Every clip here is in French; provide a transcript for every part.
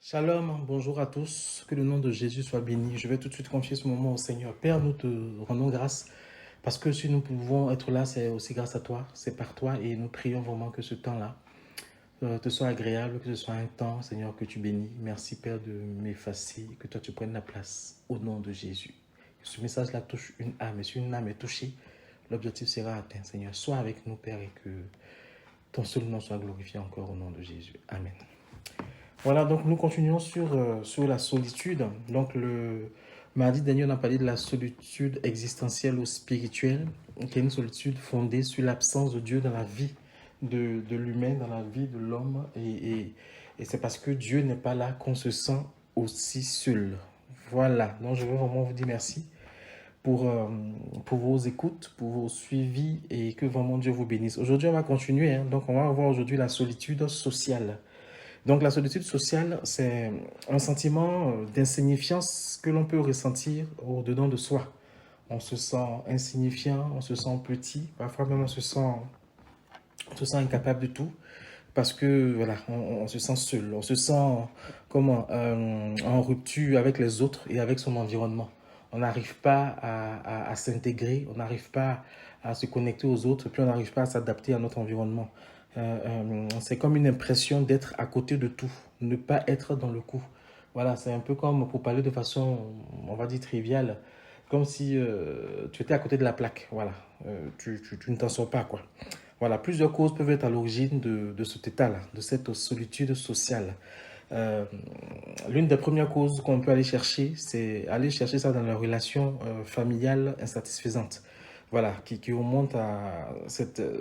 Shalom, bonjour à tous, que le nom de Jésus soit béni. Je vais tout de suite confier ce moment au Seigneur. Père, nous te rendons grâce parce que si nous pouvons être là, c'est aussi grâce à toi, c'est par toi et nous prions vraiment que ce temps-là te soit agréable, que ce soit un temps, Seigneur, que tu bénis. Merci Père de m'effacer, que toi tu prennes la place au nom de Jésus. Que ce message-là touche une âme et si une âme est touchée, l'objectif sera atteint, Seigneur. Sois avec nous, Père, et que ton seul nom soit glorifié encore au nom de Jésus. Amen. Voilà, donc nous continuons sur la solitude. Donc le mardi dernier, on a parlé de la solitude existentielle ou spirituelle, qui est une solitude fondée sur l'absence de Dieu dans la vie de l'humain, dans la vie de l'homme. Et c'est parce que Dieu n'est pas là qu'on se sent aussi seul. Voilà, donc je veux vraiment vous dire merci pour vos écoutes, pour vos suivis et que vraiment Dieu vous bénisse. Aujourd'hui, on va continuer. Donc on va voir aujourd'hui la solitude sociale. Donc la solitude sociale, c'est un sentiment d'insignifiance que l'on peut ressentir au-dedans de soi. On se sent insignifiant, on se sent petit, parfois même on se sent incapable de tout parce que voilà, on se sent seul, on se sent en rupture avec les autres et avec son environnement. On n'arrive pas à s'intégrer, on n'arrive pas à se connecter aux autres, puis on n'arrive pas à s'adapter à notre environnement. C'est comme une impression d'être à côté de tout, ne pas être dans le coup. Voilà, c'est un peu comme, pour parler de façon, on va dire, triviale, comme si tu étais à côté de la plaque. Voilà, tu ne t'en sors pas, quoi. Voilà, plusieurs causes peuvent être à l'origine de cet état-là, de cette solitude sociale. Euh, L'une des premières causes qu'on peut aller chercher, c'est aller chercher ça dans la relation familiale insatisfaisante. Voilà, qui remontent à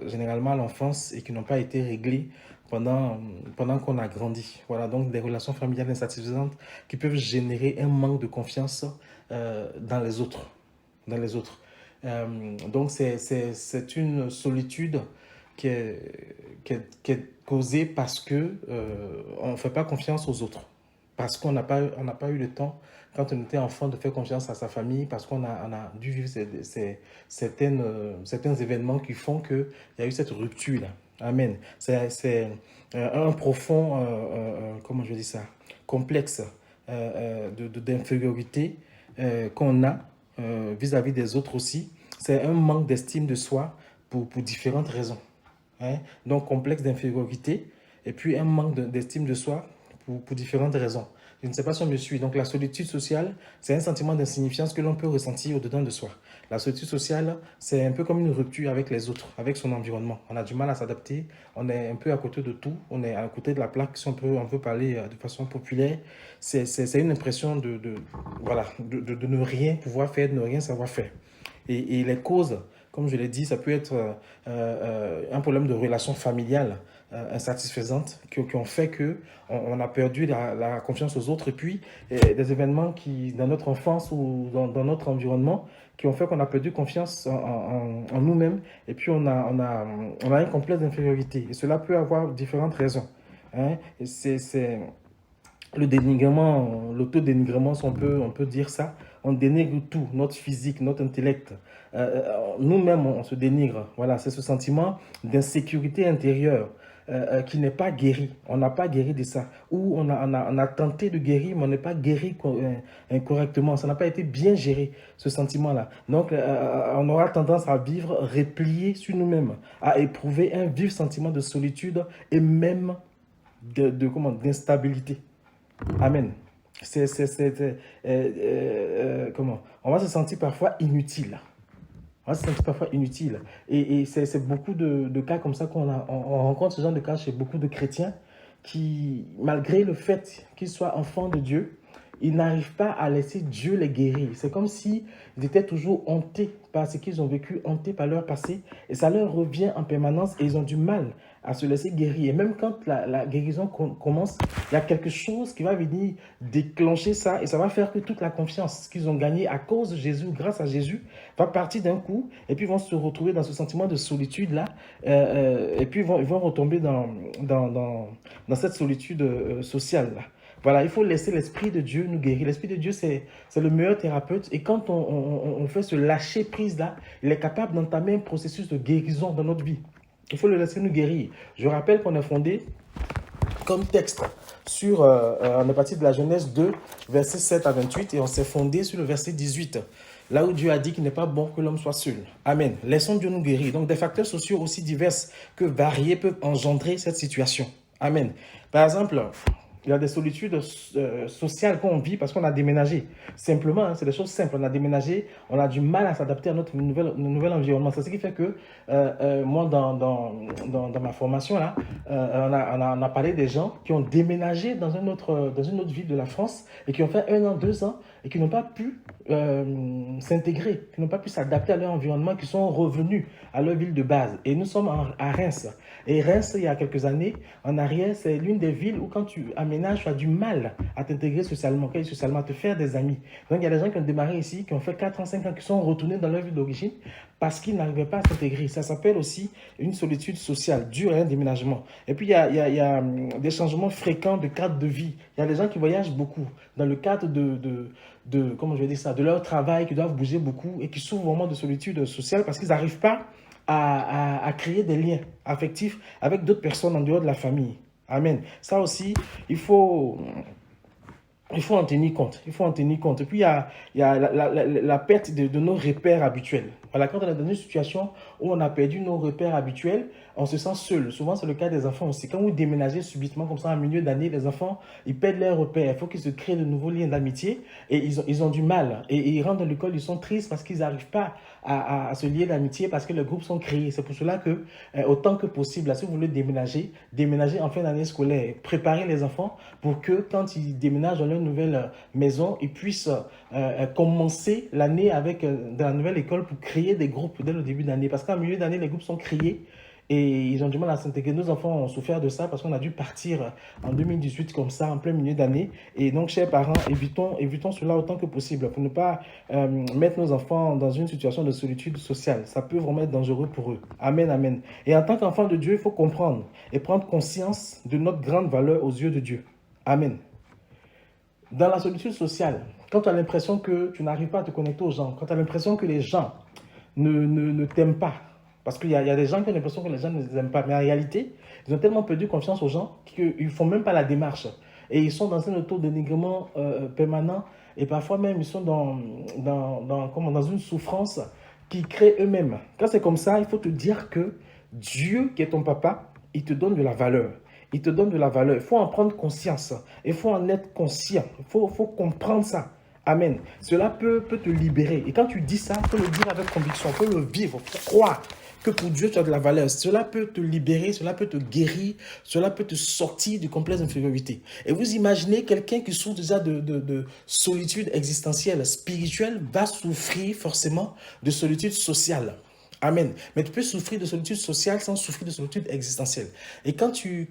généralement à l'enfance et qui n'ont pas été réglées pendant qu'on a grandi. Voilà, donc des relations familiales insatisfaisantes qui peuvent générer un manque de confiance dans les autres. Dans les autres. Donc c'est une solitude qui est causée parce que on ne fait pas confiance aux autres. Parce qu'on n'a pas eu le temps, quand on était enfant, de faire confiance à sa famille, parce qu'on a dû vivre certains événements qui font qu'il y a eu cette rupture-là. Amen. C'est un profond, comment je dis ça, complexe d'infériorité qu'on a vis-à-vis des autres aussi. C'est un manque d'estime de soi pour différentes raisons. Hein. Donc, complexe d'infériorité et puis un manque d'estime de soi pour différentes raisons. Je ne sais pas si on me suit. Donc, la solitude sociale, c'est un sentiment d'insignifiance que l'on peut ressentir au-dedans de soi. La solitude sociale, c'est un peu comme une rupture avec les autres, avec son environnement. On a du mal à s'adapter, on est un peu à côté de tout, on est à côté de la plaque, si on peut parler de façon populaire. C'est une impression voilà, de ne rien pouvoir faire, de ne rien savoir faire. Et les causes, comme je l'ai dit, ça peut être un problème de relation familiale insatisfaisante qui ont fait qu'on a perdu la confiance aux autres et puis des événements qui, dans notre enfance ou dans notre environnement, qui ont fait qu'on a perdu confiance en nous-mêmes et puis on a un complexe d'infériorité. Et cela peut avoir différentes raisons. Hein. Et c'est le dénigrement, l'autodénigrement, si on peut dire ça, on dénigre tout, notre physique, notre intellect. Nous-mêmes, on se dénigre. Voilà, c'est ce sentiment d'insécurité intérieure qui n'est pas guéri. On n'a pas guéri de ça. Ou on a tenté de guérir, mais on n'est pas guéri correctement. Ça n'a pas été bien géré, ce sentiment-là. Donc, on aura tendance à vivre replié sur nous-mêmes, à éprouver un vif sentiment de solitude et même d'instabilité. Amen. Comment? On va se sentir parfois inutile. On va se sentir parfois inutile. Et c'est beaucoup de cas comme ça on rencontre ce genre de cas chez beaucoup de chrétiens qui, malgré le fait qu'ils soient enfants de Dieu, ils n'arrivent pas à laisser Dieu les guérir. C'est comme s'ils étaient toujours hantés par ce qu'ils ont vécu, hantés par leur passé. Et ça leur revient en permanence et ils ont du mal à se laisser guérir. Et même quand la guérison commence, il y a quelque chose qui va venir déclencher ça et ça va faire que toute la confiance qu'ils ont gagnée à cause de Jésus, grâce à Jésus, va partir d'un coup et puis vont se retrouver dans ce sentiment de solitude-là et puis ils vont retomber dans cette solitude sociale-là. Voilà, il faut laisser l'Esprit de Dieu nous guérir. L'Esprit de Dieu, c'est le meilleur thérapeute. Et quand on fait ce lâcher prise-là, il est capable d'entamer un processus de guérison dans notre vie. Il faut le laisser nous guérir. Je rappelle qu'on est fondé comme texte sur, on est parti de la Genèse 2, verset 7 à 28, et on s'est fondé sur le verset 18, là où Dieu a dit qu'il n'est pas bon que l'homme soit seul. Amen. Laissons Dieu nous guérir. Donc, des facteurs sociaux aussi divers que variés peuvent engendrer cette situation. Amen. Par exemple, il y a des solitudes sociales qu'on vit parce qu'on a déménagé. Simplement, hein, c'est des choses simples. On a déménagé, on a du mal à s'adapter à notre nouvel environnement. C'est ce qui fait que moi, dans ma formation, là, on a parlé des gens qui ont déménagé dans une autre ville de la France et qui ont fait 1 an, 2 ans et qui n'ont pas pu s'intégrer, qui n'ont pas pu s'adapter à leur environnement, qui sont revenus à leur ville de base. Et nous sommes à Reims. Et Reims, il y a quelques années, en arrière, c'est l'une des villes où quand tu aménages, tu as du mal à t'intégrer socialement, à te faire des amis. Donc il y a des gens qui ont démarré ici, qui ont fait 4 ans, 5 ans, qui sont retournés dans leur ville d'origine parce qu'ils n'arrivaient pas à s'intégrer. Ça s'appelle aussi une solitude sociale, due à un déménagement. Et puis il y a des changements fréquents de cadre de vie. Il y a des gens qui voyagent beaucoup dans le cadre comment je vais dire ça, de leur travail, qui doivent bouger beaucoup et qui souffrent vraiment de solitude sociale parce qu'ils n'arrivent pas à créer des liens affectifs avec d'autres personnes en dehors de la famille. Amen. Ça aussi, il faut en tenir compte. Il faut en tenir compte. Et puis, il y a la perte de nos repères habituels. Voilà, quand on est dans une situation où on a perdu nos repères habituels, on se sent seul. Souvent, c'est le cas des enfants aussi. Quand vous déménagez subitement comme ça en milieu d'année, les enfants, ils perdent leurs repères. Il faut qu'ils se créent de nouveaux liens d'amitié et ils ont du mal. Et ils rentrent dans l'école, ils sont tristes parce qu'ils n'arrivent pas à se lier d'amitié parce que les groupes sont créés. C'est pour cela que, autant que possible, là, si vous voulez déménager en fin d'année scolaire. Préparez les enfants pour que quand ils déménagent dans leur nouvelle maison, ils puissent commencer l'année avec dans la nouvelle école pour créer des groupes dès le début d'année. Parce qu'en milieu d'année, les groupes sont créés et ils ont du mal à s'intégrer. Nos enfants ont souffert de ça parce qu'on a dû partir en 2018 comme ça, en plein milieu d'année. Et donc, chers parents, évitons cela autant que possible pour ne pas mettre nos enfants dans une situation de solitude sociale. Ça peut vraiment être dangereux pour eux. Amen, amen. Et en tant qu'enfant de Dieu, il faut comprendre et prendre conscience de notre grande valeur aux yeux de Dieu. Amen. Dans la solitude sociale, quand tu as l'impression que tu n'arrives pas à te connecter aux gens, quand tu as l'impression que les gens ne t'aiment pas, parce qu'il y a des gens qui ont l'impression que les gens ne les aiment pas, mais en réalité, ils ont tellement perdu confiance aux gens qu'ils ne font même pas la démarche. Et ils sont dans un auto-dénigrement permanent et parfois même ils sont dans une souffrance qu'ils créent eux-mêmes. Quand c'est comme ça, il faut te dire que Dieu, qui est ton papa, il te donne de la valeur. Il te donne de la valeur. Il faut en prendre conscience. Il faut en être conscient. Il faut comprendre ça. Amen. Cela peut te libérer. Et quand tu dis ça, il faut le dire avec conviction. Il faut le vivre. Il faut croire que pour Dieu, tu as de la valeur. Cela peut te libérer. Cela peut te guérir. Cela peut te sortir du complexe d'infériorité. Et vous imaginez quelqu'un qui souffre déjà de solitude existentielle, spirituelle, va souffrir forcément de solitude sociale. Amen. Mais tu peux souffrir de solitude sociale sans souffrir de solitude existentielle. Et quand tu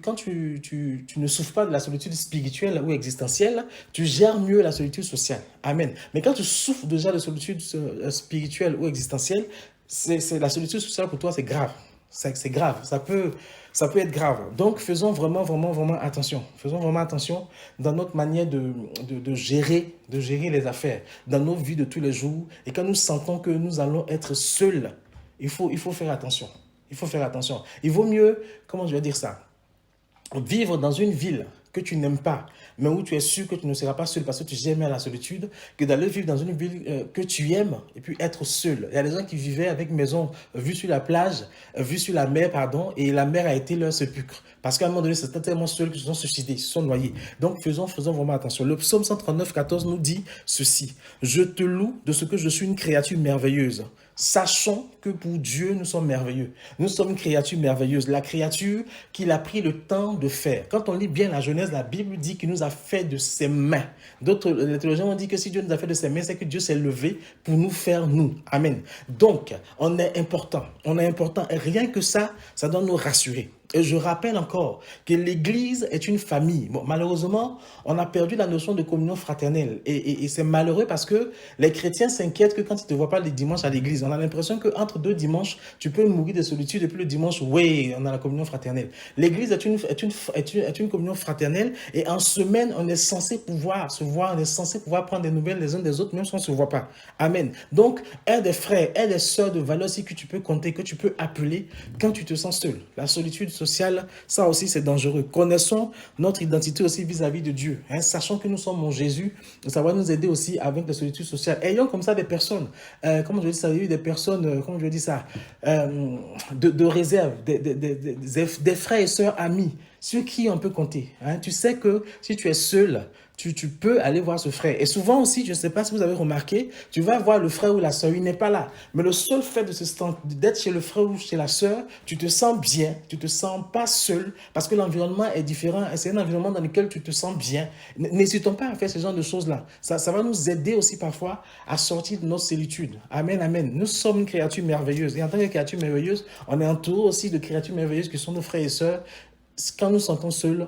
ne souffres pas de la solitude spirituelle ou existentielle, tu gères mieux la solitude sociale. Amen. Mais quand tu souffres déjà de solitude spirituelle ou existentielle, c'est la solitude sociale pour toi, c'est grave. C'est grave. Ça peut être grave. Donc, faisons vraiment attention. Faisons vraiment attention dans notre manière de gérer les affaires, dans nos vies de tous les jours. Et quand nous sentons que nous allons être seuls, il faut faire attention. Il faut faire attention. Il vaut mieux, comment je vais dire ça, vivre dans une ville que tu n'aimes pas, mais où tu es sûr que tu ne seras pas seul parce que tu aimes la solitude, que d'aller vivre dans une ville que tu aimes et puis être seul. Il y a des gens qui vivaient avec maison vue sur la plage, vue sur la mer, pardon, et la mer a été leur sépulcre. Parce qu'à un moment donné, c'était tellement seul qu'ils se sont suicidés, ils se sont noyés. Donc, faisons vraiment attention. Le psaume 139, 14 nous dit ceci. « Je te loue de ce que je suis une créature merveilleuse. » Sachons que pour Dieu, nous sommes merveilleux. Nous sommes une créature merveilleuse. La créature qu'il a pris le temps de faire. Quand on lit bien la Genèse, la Bible dit qu'il nous a fait de ses mains. D'autres, les théologiens ont dit que si Dieu nous a fait de ses mains, c'est que Dieu s'est levé pour nous faire nous. Amen. Donc, on est important. On est important. Et rien que ça doit nous rassurer. Et je rappelle encore que l'Église est une famille. Bon, malheureusement, on a perdu la notion de communion fraternelle. Et c'est malheureux parce que les chrétiens s'inquiètent que quand ils ne te voient pas les dimanches à l'Église, on a l'impression qu'entre 2 dimanches, tu peux mourir de solitude et puis le dimanche, oui, on a la communion fraternelle. L'Église est une communion fraternelle et en semaine, on est censé pouvoir se voir, on est censé pouvoir prendre des nouvelles les uns des autres, même si on ne se voit pas. Amen. Donc, un des frères, un des sœurs de valeur, c'est que tu peux compter, que tu peux appeler quand tu te sens seul. La solitude sociale, ça aussi c'est dangereux. Connaissons notre identité aussi vis-à-vis de Dieu. Hein. Sachant que nous sommes en Jésus, ça va nous aider aussi avec la solitude sociale. Ayons comme ça des personnes, comment je dis ça, des personnes, comment je dis ça, de réserve, des frères et sœurs amis, sur qui on peut compter. Hein. Tu sais que si tu es seul, tu peux aller voir ce frère. Et souvent aussi, je ne sais pas si vous avez remarqué, tu vas voir le frère ou la sœur, il n'est pas là. Mais le seul fait d'être chez le frère ou chez la sœur, tu te sens bien, tu ne te sens pas seul, parce que l'environnement est différent. C'est un environnement dans lequel tu te sens bien. N'hésitons pas à faire ce genre de choses-là. Ça va nous aider aussi parfois à sortir de notre solitude. Amen, amen. Nous sommes une créature merveilleuse. Et en tant que créature merveilleuse, on est entouré aussi de créatures merveilleuses qui sont nos frères et sœurs. Quand nous sentons seuls,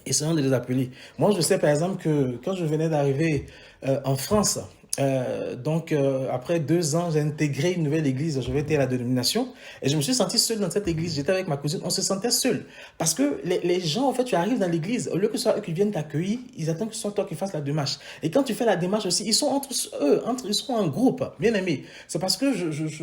essayons de les appeler. Moi, je sais par exemple que quand je venais d'arriver en France, après 2 ans, j'ai intégré une nouvelle église. Je vais être à la dénomination et je me suis senti seul dans cette église. J'étais avec ma cousine, on se sentait seul. Parce que les gens, en fait, tu arrives dans l'église, au lieu que ce soit eux qui viennent t'accueillir, ils attendent que ce soit toi qui fasses la démarche. Et quand tu fais la démarche aussi, ils sont entre eux, ils sont en groupe, bien aimés. C'est parce que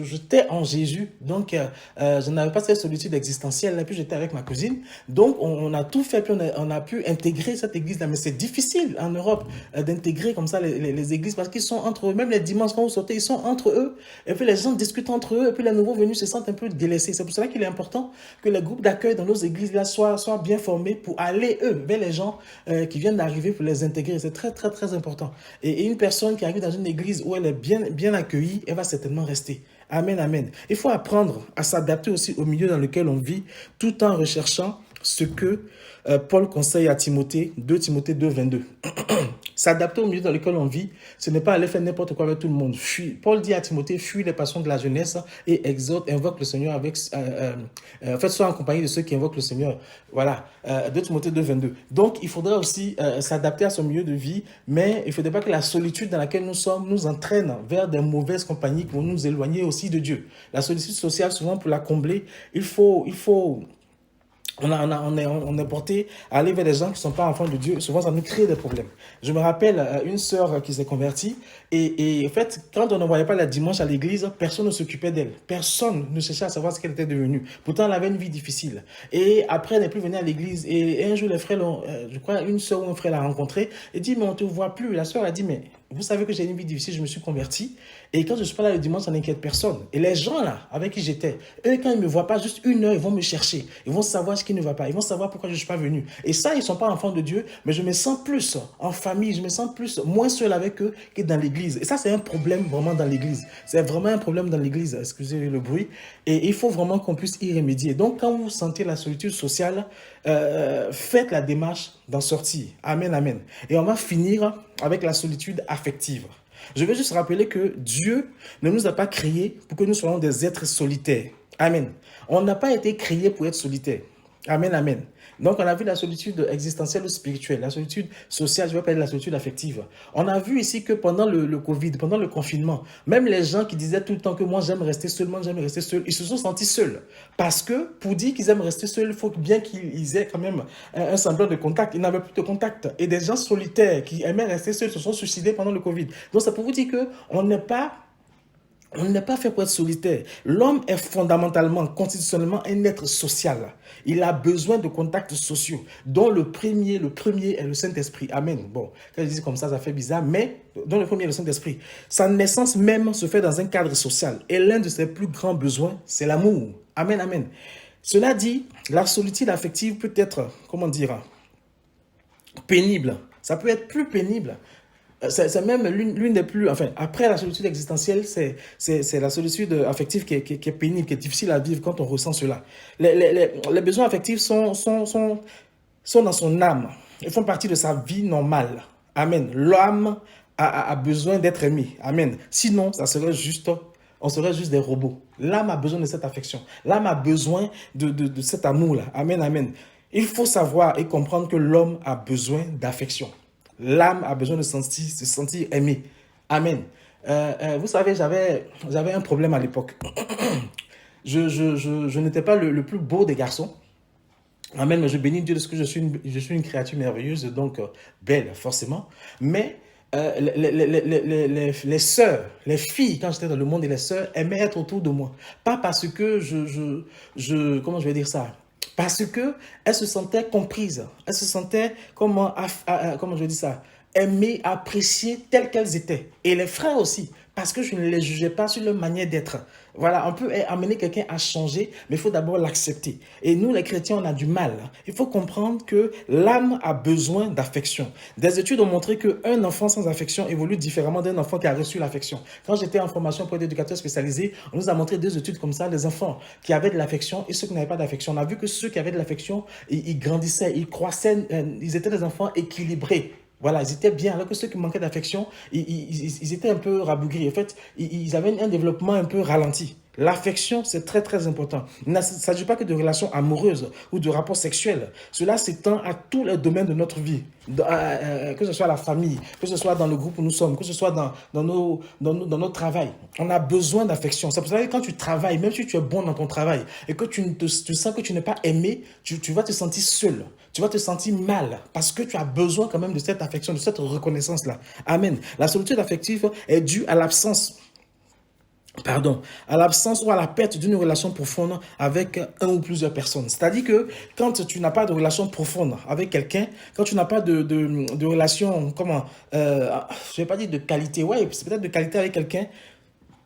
j'étais en Jésus, donc je n'avais pas cette solitude existentielle. Et puis j'étais avec ma cousine, donc on a tout fait, puis on a pu intégrer cette église-là. Mais c'est difficile en Europe d'intégrer comme ça les églises parce qu'ils sont entre eux. Même les dimanches, quand vous sortez, ils sont entre eux. Et puis les gens discutent entre eux. Et puis les nouveaux venus se sentent un peu délaissés. C'est pour cela qu'il est important que les groupes d'accueil dans nos églises là soient bien formés pour aller, eux, vers les gens qui viennent d'arriver pour les intégrer. C'est très, très, très important. Et une personne qui arrive dans une église où elle est bien accueillie, elle va certainement rester. Amen, amen. Il faut apprendre à s'adapter aussi au milieu dans lequel on vit, tout en recherchant ce que Paul conseille à Timothée, 2 Timothée 2, 22. S'adapter au milieu dans lequel on vit, ce n'est pas aller faire n'importe quoi avec tout le monde. Paul dit à Timothée, fuis les passions de la jeunesse et exhorte, invoque le Seigneur avec... en fait, sois en compagnie de ceux qui invoquent le Seigneur. Voilà, 2 Timothée 2, 22. Donc, il faudra aussi s'adapter à son milieu de vie, mais il ne faudrait pas que la solitude dans laquelle nous sommes nous entraîne vers des mauvaises compagnies qui vont nous éloigner aussi de Dieu. La solitude sociale, souvent, pour la combler, on est porté à aller vers des gens qui ne sont pas enfants de Dieu. Souvent, ça nous crée des problèmes. Je me rappelle une sœur qui s'est convertie et en fait, quand on ne voyait pas la dimanche à l'église, personne ne s'occupait d'elle. Personne ne cherchait à savoir ce qu'elle était devenue. Pourtant, elle avait une vie difficile. Et après, elle n'est plus venue à l'église. Et un jour, les frères, je crois, une sœur ou un frère l'a rencontrée et dit, mais on ne te voit plus. La sœur a dit, mais vous savez que j'ai une vie difficile, je me suis converti. Et quand je suis pas là le dimanche, ça n'inquiète personne. Et les gens là, avec qui j'étais, eux, quand ils me voient pas juste 1 heure, ils vont me chercher. Ils vont savoir ce qui ne va pas. Ils vont savoir pourquoi je ne suis pas venu. Et ça, ils sont pas enfants de Dieu, mais je me sens plus en famille, je me sens moins seul avec eux que dans l'église. Et ça, c'est un problème vraiment dans l'église. C'est vraiment un problème dans l'église, excusez le bruit. Et il faut vraiment qu'on puisse y remédier. Donc, quand vous sentez la solitude sociale, faites la démarche d'en sortir. Amen, amen. Et on va finir avec la solitude affective. Je veux juste rappeler que Dieu ne nous a pas créés pour que nous soyons des êtres solitaires. Amen. On n'a pas été créés pour être solitaires. Amen, amen. Donc, on a vu la solitude existentielle ou spirituelle, la solitude sociale, je vais parler de la solitude affective. On a vu ici que pendant le Covid, pendant le confinement, même les gens qui disaient tout le temps que moi j'aime rester seul, ils se sont sentis seuls. Parce que pour dire qu'ils aiment rester seuls, il faut bien qu'ils aient quand même un semblant de contact. Ils n'avaient plus de contact. Et des gens solitaires qui aimaient rester seuls se sont suicidés pendant le Covid. Donc, c'est pour vous dire qu'on n'est pas fait pour être solitaire. L'homme est fondamentalement, constitutionnellement un être social. Il a besoin de contacts sociaux, dont le premier est le Saint-Esprit. Amen. Bon, quand je dis comme ça fait bizarre, mais dont le premier est le Saint-Esprit. Sa naissance même se fait dans un cadre social. Et l'un de ses plus grands besoins, c'est l'amour. Amen, amen. Cela dit, la solitude affective peut être, pénible. Ça peut être plus pénible. C'est même l'une des plus... Enfin, après la solitude existentielle, c'est la solitude affective qui est pénible, qui est difficile à vivre quand on ressent cela. Les besoins affectifs sont dans son âme. Ils font partie de sa vie normale. Amen. L'âme a besoin d'être aimée. Amen. Sinon, on serait juste des robots. L'âme a besoin de cette affection. L'âme a besoin de cet amour-là. Amen, amen. Il faut savoir et comprendre que l'homme a besoin d'affection. L'âme a besoin de se sentir aimée. Amen. Vous savez, j'avais un problème à l'époque. Je n'étais pas le plus beau des garçons. Amen, mais je bénis Dieu de ce que je suis une créature merveilleuse, donc belle, forcément. Mais les sœurs, les filles, quand j'étais dans le monde, et les sœurs aimaient être autour de moi. Pas parce que comment je vais dire ça? Parce qu'elles se sentaient comprises. Elles se sentaient, comment je dis ça, aimées, appréciées telles qu'elles étaient. Et les frères aussi, parce que je ne les jugeais pas sur leur manière d'être. Voilà, on peut amener quelqu'un à changer, mais il faut d'abord l'accepter. Et nous, les chrétiens, on a du mal. Il faut comprendre que l'âme a besoin d'affection. Des études ont montré qu'un enfant sans affection évolue différemment d'un enfant qui a reçu l'affection. Quand j'étais en formation pour d'éducateurs spécialisés, on nous a montré deux études comme ça, les enfants qui avaient de l'affection et ceux qui n'avaient pas d'affection. On a vu que ceux qui avaient de l'affection, ils grandissaient, ils croissaient, ils étaient des enfants équilibrés. Voilà, ils étaient bien, alors que ceux qui manquaient d'affection, ils étaient un peu rabougris. En fait, ils avaient un développement un peu ralenti. L'affection, c'est très, très important. Il ne s'agit pas que de relations amoureuses ou de rapports sexuels. Cela s'étend à tous les domaines de notre vie. Que ce soit la famille, que ce soit dans le groupe où nous sommes, que ce soit dans notre travail. On a besoin d'affection. C'est pour ça que quand tu travailles, même si tu es bon dans ton travail et que tu sens que tu n'es pas aimé, tu vas te sentir seul. Tu vas te sentir mal parce que tu as besoin quand même de cette affection, de cette reconnaissance-là. Amen. La solitude affective est due à l'absence ou à la perte d'une relation profonde avec un ou plusieurs personnes. C'est-à-dire que quand tu n'as pas de relation profonde avec quelqu'un, quand tu n'as pas de relation, je ne vais pas dire de qualité, ouais, c'est peut-être de qualité avec quelqu'un,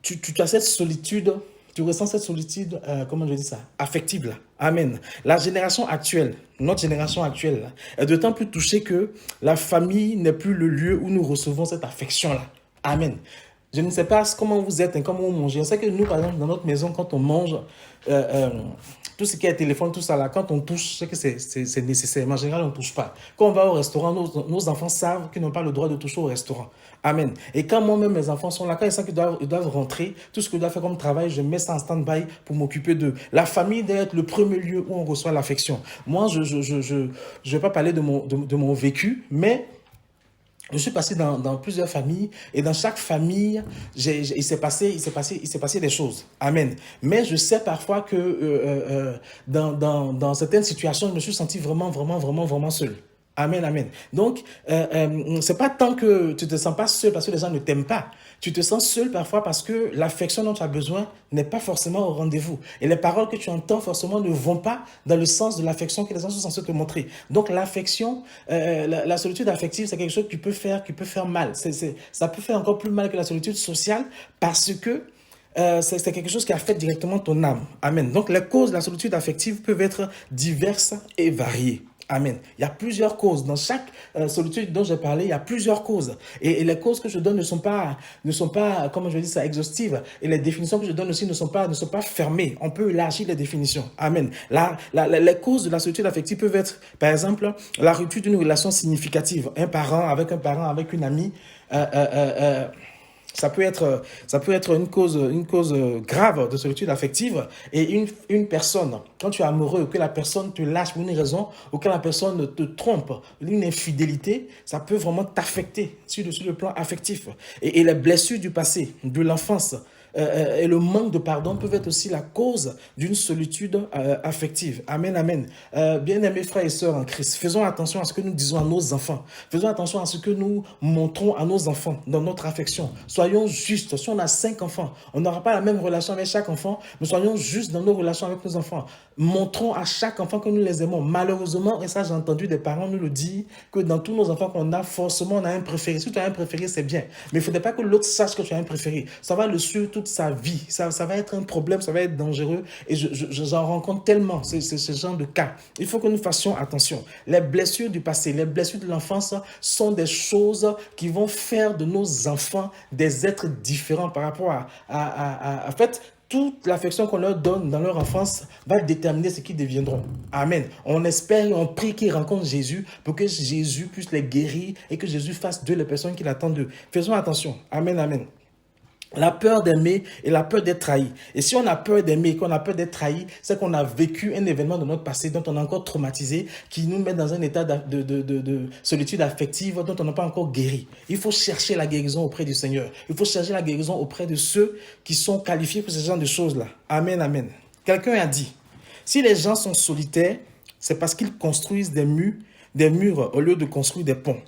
tu as cette solitude, tu ressens cette solitude, comment je dis ça, affective là. Amen. Notre génération actuelle là, est d'autant plus touchée que la famille n'est plus le lieu où nous recevons cette affection là. Amen. Je ne sais pas comment vous êtes, comment vous mangez. On sait que nous, par exemple, dans notre maison, quand on mange, tout ce qui est téléphone, tout ça là, quand on touche, c'est que c'est nécessaire. Mais en général, on ne touche pas. Quand on va au restaurant, nos enfants savent qu'ils n'ont pas le droit de toucher au restaurant. Amen. Et quand moi-même, mes enfants sont là, quand ils savent qu'ils doivent rentrer, tout ce que je dois faire comme travail, je mets ça en stand-by pour m'occuper d'eux. La famille doit être le premier lieu où on reçoit l'affection. Moi, je vais pas parler de mon vécu, mais je suis passé dans plusieurs familles et dans chaque famille, il s'est passé des choses. Amen. Mais je sais parfois que dans certaines situations, je me suis senti vraiment seul. Amen, amen. Donc, c'est pas tant que tu te sens pas seul parce que les gens ne t'aiment pas. Tu te sens seul parfois parce que l'affection dont tu as besoin n'est pas forcément au rendez-vous. Et les paroles que tu entends forcément ne vont pas dans le sens de l'affection que les gens sont censés te montrer. Donc, l'affection, la solitude affective, c'est quelque chose qui peut faire mal. Ça peut faire encore plus mal que la solitude sociale parce que c'est quelque chose qui affecte directement ton âme. Amen. Donc, les causes de la solitude affective peuvent être diverses et variées. Amen. Il y a plusieurs causes. Dans chaque solitude dont j'ai parlé, il y a plusieurs causes. Et les causes que je donne ne sont pas, comment je dis ça, exhaustives. Et les définitions que je donne aussi ne sont pas fermées. On peut élargir les définitions. Amen. Les causes de la solitude affective peuvent être, par exemple, la rupture d'une relation significative. Un parent, avec une amie. Ça peut être une cause grave de solitude affective et une personne, quand tu es amoureux, que la personne te lâche pour une raison ou que la personne te trompe, une infidélité, ça peut vraiment t'affecter sur le plan affectif. Et les blessures du passé, de l'enfance, et le manque de pardon peuvent être aussi la cause d'une solitude affective. Amen, amen. Bien-aimés frères et sœurs en Christ, faisons attention à ce que nous disons à nos enfants. Faisons attention à ce que nous montrons à nos enfants dans notre affection. Soyons justes. Si on a 5 enfants, on n'aura pas la même relation avec chaque enfant, mais soyons justes dans nos relations avec nos enfants. Montrons à chaque enfant que nous les aimons. Malheureusement, et ça j'ai entendu des parents nous le dire, que dans tous nos enfants qu'on a, forcément on a un préféré. Si tu as un préféré, c'est bien. Mais il ne faudrait pas que l'autre sache que tu as un préféré. Ça va le suivre toute sa vie. Ça va être un problème, ça va être dangereux. Et j'en rencontre tellement, ce genre de cas. Il faut que nous fassions attention. Les blessures du passé, les blessures de l'enfance sont des choses qui vont faire de nos enfants des êtres différents par rapport en fait, toute l'affection qu'on leur donne dans leur enfance va déterminer ce qu'ils deviendront. Amen. On espère et on prie qu'ils rencontrent Jésus pour que Jésus puisse les guérir et que Jésus fasse d'eux les personnes qui l'attendent d'eux. Faisons attention. Amen, amen. La peur d'aimer et la peur d'être trahi. Et si on a peur d'aimer et qu'on a peur d'être trahi, c'est qu'on a vécu un événement de notre passé dont on est encore traumatisé, qui nous met dans un état de solitude affective dont on n'a pas encore guéri. Il faut chercher la guérison auprès du Seigneur. Il faut chercher la guérison auprès de ceux qui sont qualifiés pour ce genre de choses-là. Amen, amen. Quelqu'un a dit, si les gens sont solitaires, c'est parce qu'ils construisent des murs au lieu de construire des ponts.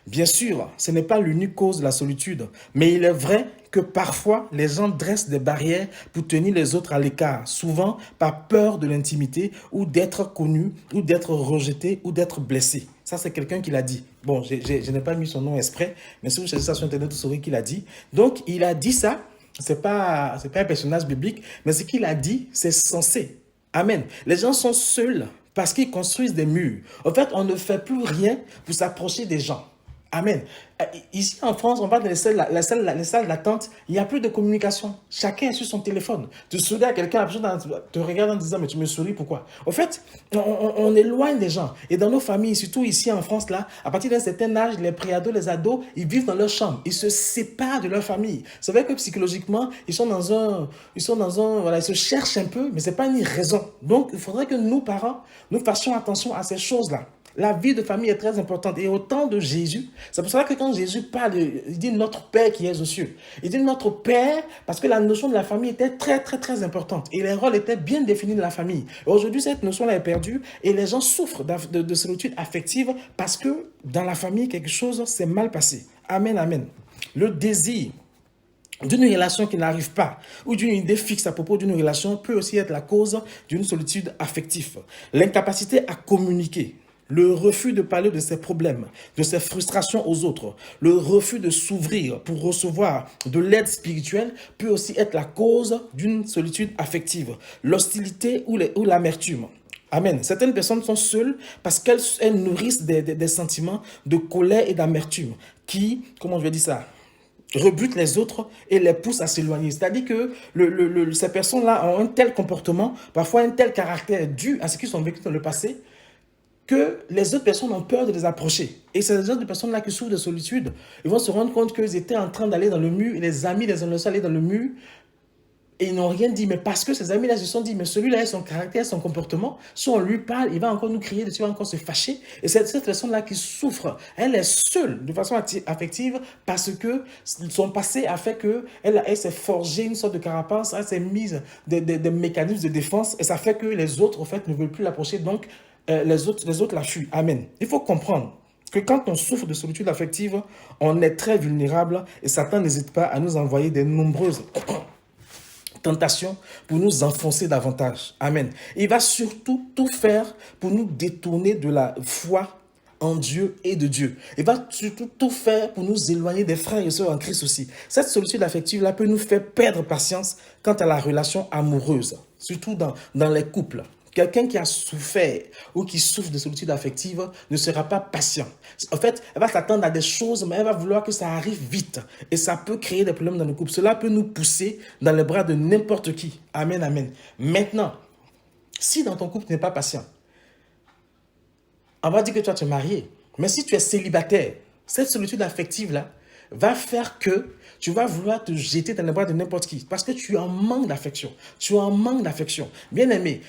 Bien sûr, ce n'est pas l'unique cause de la solitude, mais il est vrai que parfois les gens dressent des barrières pour tenir les autres à l'écart, souvent par peur de l'intimité ou d'être connu, ou d'être rejeté, ou d'être blessé. Ça, c'est quelqu'un qui l'a dit. Bon, je n'ai pas mis son nom exprès, mais si vous cherchez ça sur Internet, vous saurez qu'il a dit. Donc, il a dit ça. C'est pas un personnage biblique, mais ce qu'il a dit, c'est censé. Amen. Les gens sont seuls parce qu'ils construisent des murs. En fait, on ne fait plus rien pour s'approcher des gens. Amen. Ici en France, on va dans les salles d'attente, il n'y a plus de communication. Chacun est sur son téléphone. Tu souris à quelqu'un, te regarde en disant, mais tu me souris, pourquoi? En fait, on éloigne les gens. Et dans nos familles, surtout ici en France, là, à partir d'un certain âge, les préados, les ados, ils vivent dans leur chambre. Ils se séparent de leur famille. C'est vrai que psychologiquement, ils se cherchent un peu, mais ce n'est pas une raison. Donc, il faudrait que nous, parents, nous fassions attention à ces choses-là. La vie de famille est très importante. Et au temps de Jésus, c'est pour ça que quand Jésus parle, il dit notre Père qui est aux cieux. Il dit notre Père parce que la notion de la famille était très, très, très importante. Et les rôles étaient bien définis de la famille. Aujourd'hui, cette notion-là est perdue et les gens souffrent de solitude affective parce que dans la famille, quelque chose s'est mal passé. Amen, amen. Le désir d'une relation qui n'arrive pas ou d'une idée fixe à propos d'une relation peut aussi être la cause d'une solitude affective. L'incapacité à communiquer, le refus de parler de ses problèmes, de ses frustrations aux autres, le refus de s'ouvrir pour recevoir de l'aide spirituelle peut aussi être la cause d'une solitude affective. L'hostilité ou l'amertume. Amen. Certaines personnes sont seules parce qu'elles nourrissent des sentiments de colère et d'amertume qui, comment je vais dire ça, rebutent les autres et les poussent à s'éloigner. C'est-à-dire que ces personnes-là ont un tel comportement, parfois un tel caractère dû à ce qu'ils ont vécu dans le passé, que les autres personnes ont peur de les approcher. Et ces autres personnes-là qui souffrent de solitude, ils vont se rendre compte qu'ils étaient en train d'aller dans le mur, et les amis les ont laissés aller dans le mur, et ils n'ont rien dit. Mais parce que ces amis-là se sont dit, mais celui-là, son caractère, son comportement, si on lui parle, il va encore nous crier dessus, il va encore se fâcher. Et cette personne-là qui souffre, elle est seule de façon affective parce que son passé a fait qu'elle s'est forgé une sorte de carapace, elle s'est mise des mécanismes de défense, et ça fait que les autres, en fait, ne veulent plus l'approcher. Donc, les autres la fuient. Amen. Il faut comprendre que quand on souffre de solitude affective, on est très vulnérable et Satan n'hésite pas à nous envoyer de nombreuses tentations pour nous enfoncer davantage. Amen. Il va surtout tout faire pour nous détourner de la foi en Dieu et de Dieu. Il va surtout tout faire pour nous éloigner des frères et sœurs en Christ aussi. Cette solitude affective-là peut nous faire perdre patience quant à la relation amoureuse, surtout dans les couples. Quelqu'un qui a souffert ou qui souffre de solitude affective ne sera pas patient. En fait, elle va s'attendre à des choses, mais elle va vouloir que ça arrive vite. Et ça peut créer des problèmes dans le couple. Cela peut nous pousser dans les bras de n'importe qui. Amen, amen. Maintenant, si dans ton couple tu n'es pas patient, on va dire que toi tu es marié. Mais si tu es célibataire, cette solitude affective-là va faire que tu vas vouloir te jeter dans les bras de n'importe qui parce que tu es en manque d'affection. Tu es en manque d'affection. Bien aimé,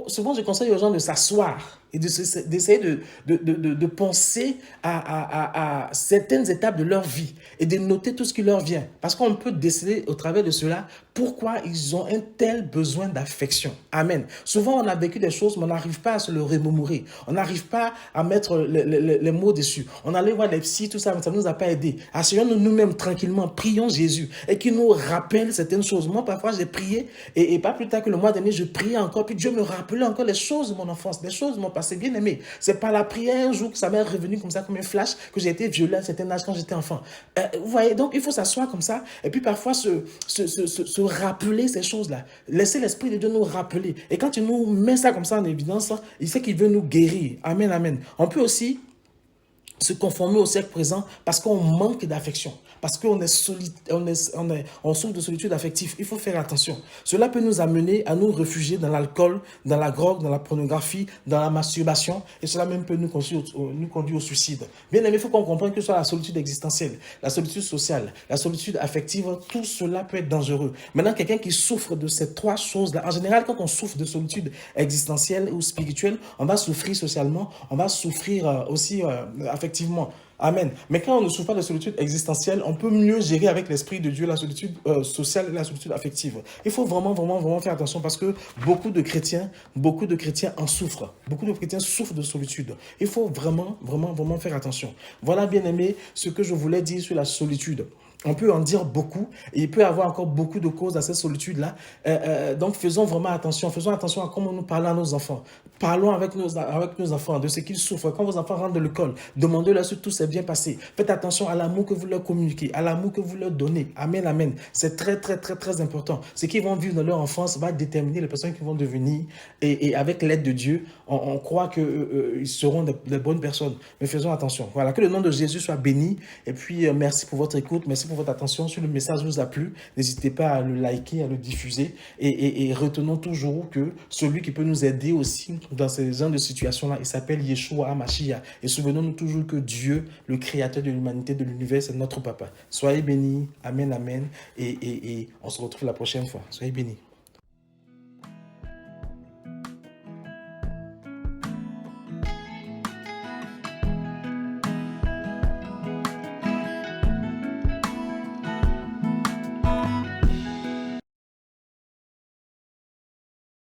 souvent je conseille aux gens de s'asseoir et d'essayer de penser à certaines étapes de leur vie et de noter tout ce qui leur vient. Parce qu'on peut déceler au travers de cela pourquoi ils ont un tel besoin d'affection. Amen. Souvent, on a vécu des choses, mais on n'arrive pas à se le remémorer. On n'arrive pas à mettre les mots dessus. On allait voir les psys, tout ça, mais ça ne nous a pas aidé. Asseyons-nous nous-mêmes tranquillement, prions Jésus et qu'il nous rappelle certaines choses. Moi, parfois, j'ai prié et pas plus tard que le mois dernier, je priais encore, puis Dieu me rappelait encore les choses de mon enfance, des choses de mon passé. Bien aimé, c'est par la prière un jour que ça m'est revenu comme ça, comme un flash, que j'ai été violé à un certain âge quand j'étais enfant. Vous voyez, donc il faut s'asseoir comme ça et puis parfois se rappeler ces choses-là. Laisser l'Esprit de Dieu nous rappeler. Et quand il nous met ça comme ça en évidence, il sait qu'il veut nous guérir. Amen, amen. On peut aussi se conformer au siècle présent parce qu'on manque d'affection, parce qu'on on souffre de solitude affective. Il faut faire attention. Cela peut nous amener à nous réfugier dans l'alcool, dans la drogue, dans la pornographie, dans la masturbation, et cela même peut nous conduire au suicide. Bien aimé, il faut qu'on comprenne que ce soit la solitude existentielle, la solitude sociale, la solitude affective, tout cela peut être dangereux. Maintenant, quelqu'un qui souffre de ces trois choses-là, en général, quand on souffre de solitude existentielle ou spirituelle, on va souffrir socialement, on va souffrir aussi affectivement. Amen. Mais quand on ne souffre pas de solitude existentielle, on peut mieux gérer avec l'Esprit de Dieu la solitude sociale et la solitude affective. Il faut vraiment, vraiment, vraiment faire attention parce que beaucoup de chrétiens en souffrent. Beaucoup de chrétiens souffrent de solitude. Il faut vraiment, vraiment, vraiment faire attention. Voilà, bien aimé, ce que je voulais dire sur la solitude. On peut en dire beaucoup et il peut y avoir encore beaucoup de causes à cette solitude-là. Donc, faisons vraiment attention. Faisons attention à comment nous parlons à nos enfants. Parlons avec nos enfants de ce qu'ils souffrent. Quand vos enfants rentrent de l'école, demandez-leur si tout s'est bien passé. Faites attention à l'amour que vous leur communiquez, à l'amour que vous leur donnez. Amen, amen. C'est très, très, très, très important. Ce qu'ils vont vivre dans leur enfance va déterminer les personnes qui vont devenir. Et avec l'aide de Dieu, on croit qu'ils seront des bonnes personnes. Mais faisons attention. Voilà, que le nom de Jésus soit béni. Et puis, merci pour votre écoute. Merci pour votre attention. Si le message vous a plu, n'hésitez pas à le liker, à le diffuser. Et retenons toujours que celui qui peut nous aider aussi dans ces genres de situations-là, il s'appelle Yeshua HaMashiach. Et souvenons-nous toujours que Dieu, le créateur de l'humanité, de l'univers, c'est notre papa. Soyez bénis. Amen, amen. Et on se retrouve la prochaine fois. Soyez bénis.